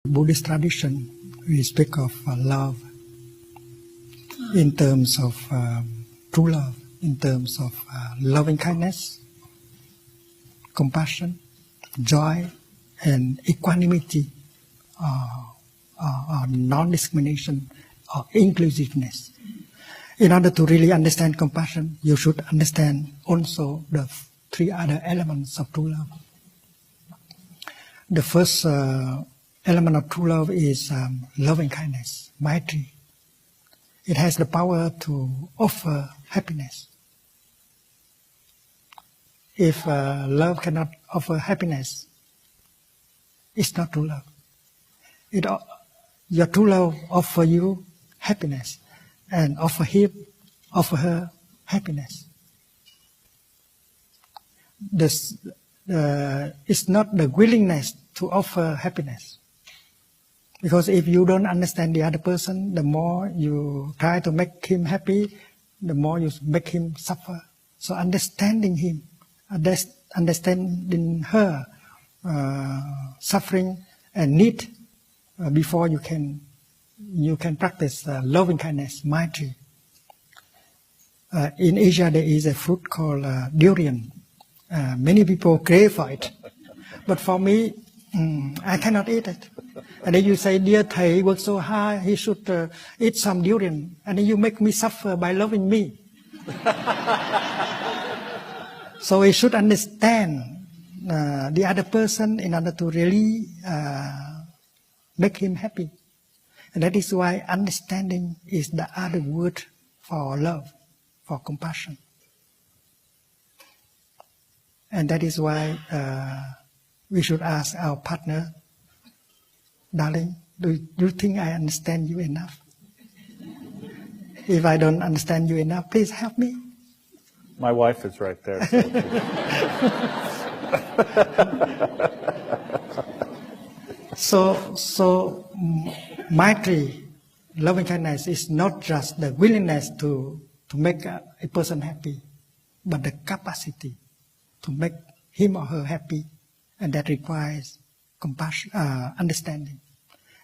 Buddhist tradition, we speak of love in terms of true love, in terms of loving kindness, compassion, joy, and equanimity, non-discrimination, or inclusiveness. In order to really understand compassion, you should understand also the three other elements of true love. The first element of true love is loving kindness, Maitri. It has the power to offer happiness. If love cannot offer happiness, it's not true love. Your true love offers you happiness and offer her happiness. It's not the willingness to offer happiness. Because if you don't understand the other person, the more you try to make him happy, the more you make him suffer. So understanding him, understanding her suffering and need before you can practice loving kindness, Maitri. In Asia, there is a fruit called durian. Many people crave for it, but for me, I cannot eat it. And then you say, dear Thầy worked so hard, he should eat some durian. And then you make me suffer by loving me. So we should understand the other person in order to really make him happy. And that is why understanding is the other word for love, for compassion. And that is why we should ask our partner, darling, do you think I understand you enough? If I don't understand you enough, please help me. My wife is right there. So Maitri, loving kindness, is not just the willingness to make a person happy, but the capacity to make him or her happy, and that requires compassion, understanding.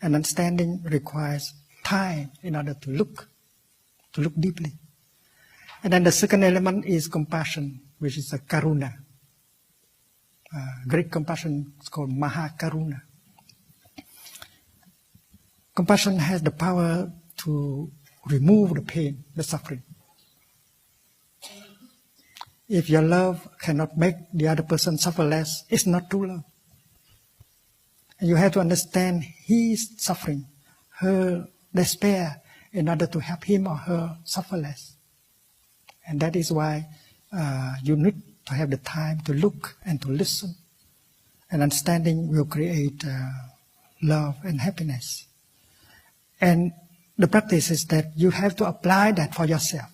And understanding requires time in order to look deeply. And then the second element is compassion, which is a karuna. Great compassion is called Mahakaruna. Compassion has the power to remove the pain, the suffering. If your love cannot make the other person suffer less, it's not true love. And you have to understand his suffering, her despair, in order to help him or her suffer less. And that is why you need to have the time to look and to listen. And understanding will create love and happiness. And the practice is that you have to apply that for yourself.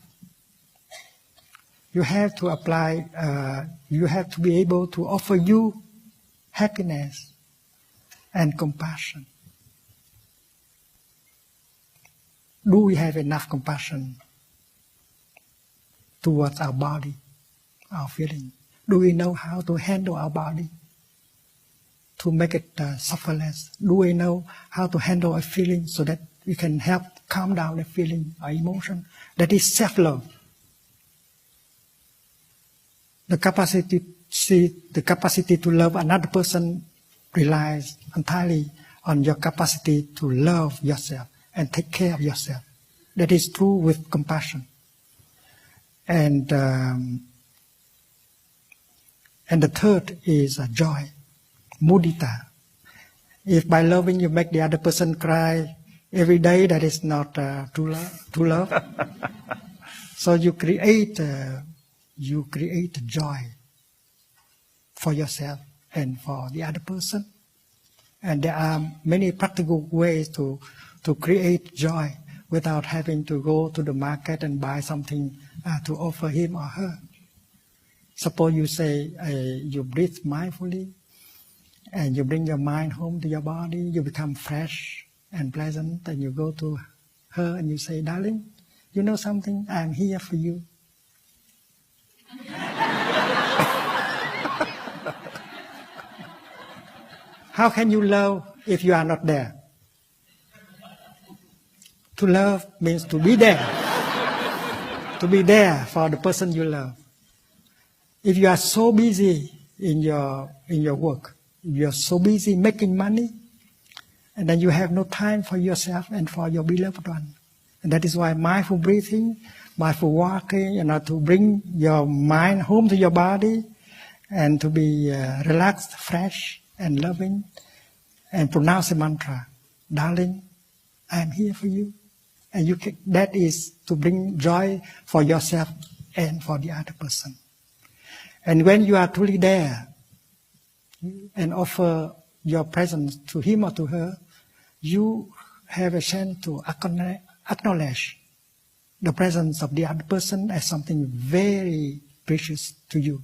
You have to apply, you have to be able to offer you happiness and compassion. Do we have enough compassion towards our body, our feeling? Do we know how to handle our body to make it suffer less? Do we know how to handle a feeling so that we can help calm down the feeling or emotion? That is self-love. The capacity to love another person relies entirely on your capacity to love yourself and take care of yourself. That is true with compassion. And the third is joy, mudita. If by loving you make the other person cry every day, that is not true love. So you create joy for yourself and for the other person. And there are many practical ways to create joy without having to go to the market and buy something to offer him or her. Suppose you say, you breathe mindfully and you bring your mind home to your body, you become fresh and pleasant, and you go to her and you say, darling, you know something? I'm here for you. How can you love if you are not there? To love means to be there. To be there for the person you love. If you are so busy in your work, if you are so busy making money, and then you have no time for yourself and for your beloved one. And that is why mindful breathing, mindful walking, to bring your mind home to your body and to be relaxed, fresh, and loving, and pronounce a mantra, darling, I am here for you. And that is to bring joy for yourself and for the other person. And when you are truly there and offer your presence to him or to her, you have a chance to acknowledge the presence of the other person as something very precious to you.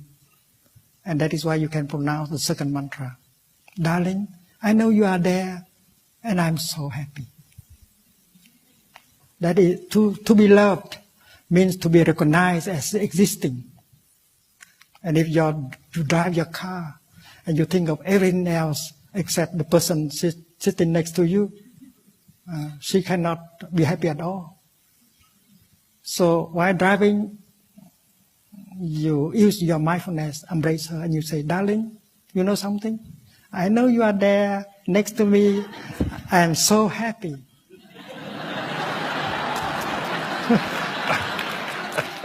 And that is why you can pronounce the second mantra. Darling, I know you are there and I'm so happy. That is, to be loved means to be recognized as existing. And if you drive your car and you think of everything else except the person sitting next to you, she cannot be happy at all. So while driving, you use your mindfulness, embrace her, and you say, darling, you know something? I know you are there next to me. I am so happy.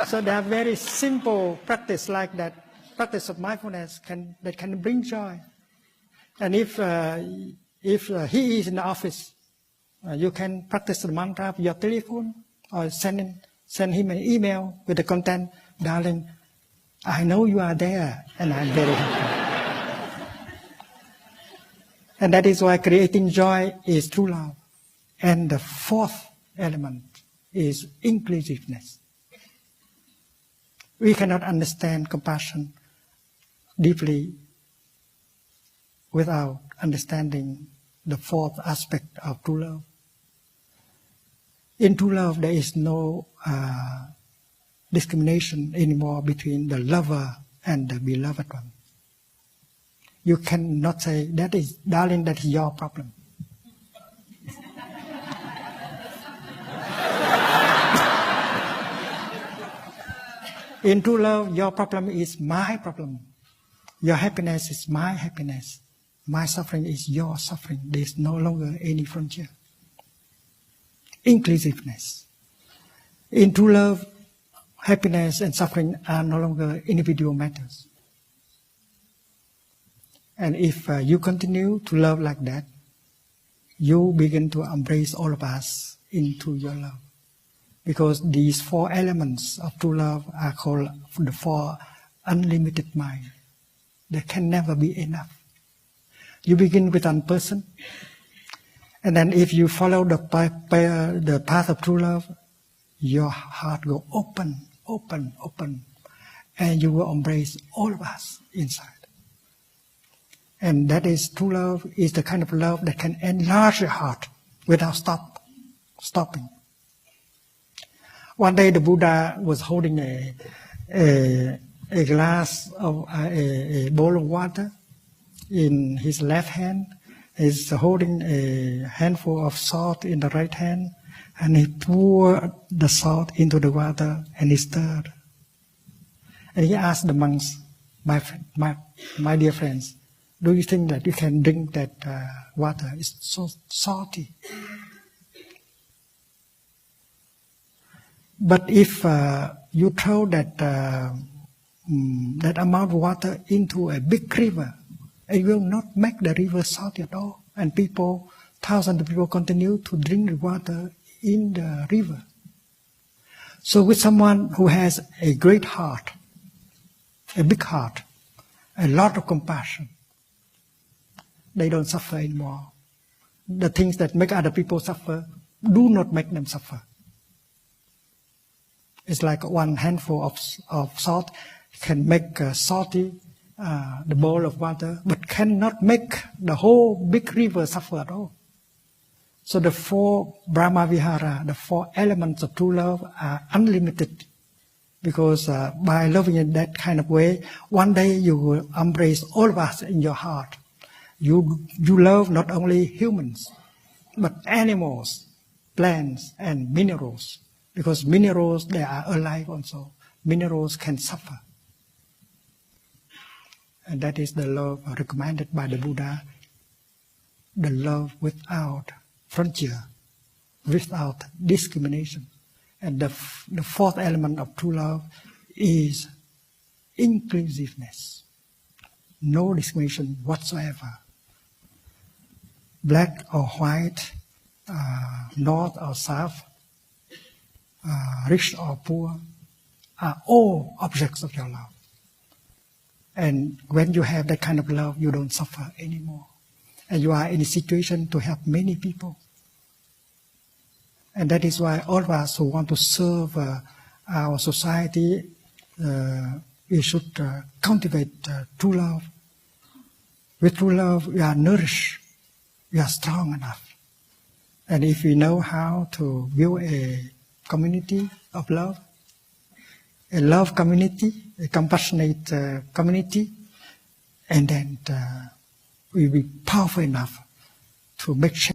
So there are very simple practice like that, practice of mindfulness that can bring joy. And if he is in the office, you can practice the mantra of your telephone or send him an email with the content, darling, I know you are there and I'm very happy. And that is why creating joy is true love. And the fourth element is inclusiveness. We cannot understand compassion deeply without understanding the fourth aspect of true love. In true love, there is no discrimination anymore between the lover and the beloved one. You cannot say, that is, darling, that is your problem. In true love, your problem is my problem. Your happiness is my happiness. My suffering is your suffering. There is no longer any frontier. Inclusiveness. In true love, happiness and suffering are no longer individual matters. And if you continue to love like that, you begin to embrace all of us into your love. Because these four elements of true love are called the four unlimited mind. There can never be enough. You begin with one person, and then if you follow the path of true love, your heart go open, open, open, and you will embrace all of us inside. And that is true love, is the kind of love that can enlarge your heart without stopping. One day the Buddha was holding a glass of a bowl of water in his left hand. He's holding a handful of salt in the right hand, and he poured the salt into the water and he stirred. And he asked the monks, my dear friends, do you think that you can drink that water? It's so salty. But if you throw that amount of water into a big river, it will not make the river salty at all. And thousands of people continue to drink the water in the river. So with someone who has a great heart, a big heart, a lot of compassion, they don't suffer anymore. The things that make other people suffer do not make them suffer. It's like one handful of salt can make salty the bowl of water, but cannot make the whole big river suffer at all. So the four Brahma Vihara, the four elements of true love are unlimited. Because by loving in that kind of way, one day you will embrace all of us in your heart. You love not only humans, but animals, plants, and minerals. Because minerals, they are alive also. Minerals can suffer. And that is the love recommended by the Buddha. The love without frontier, without discrimination. And the fourth element of true love is inclusiveness. No discrimination whatsoever. Black or white, north or south, rich or poor, are all objects of your love. And when you have that kind of love, you don't suffer anymore. And you are in a situation to help many people. And that is why all of us who want to serve our society, we should cultivate true love. With true love, we are nourished, we are strong enough. And if we know how to build a community of love, a love community, a compassionate community, and then we will be powerful enough to make change.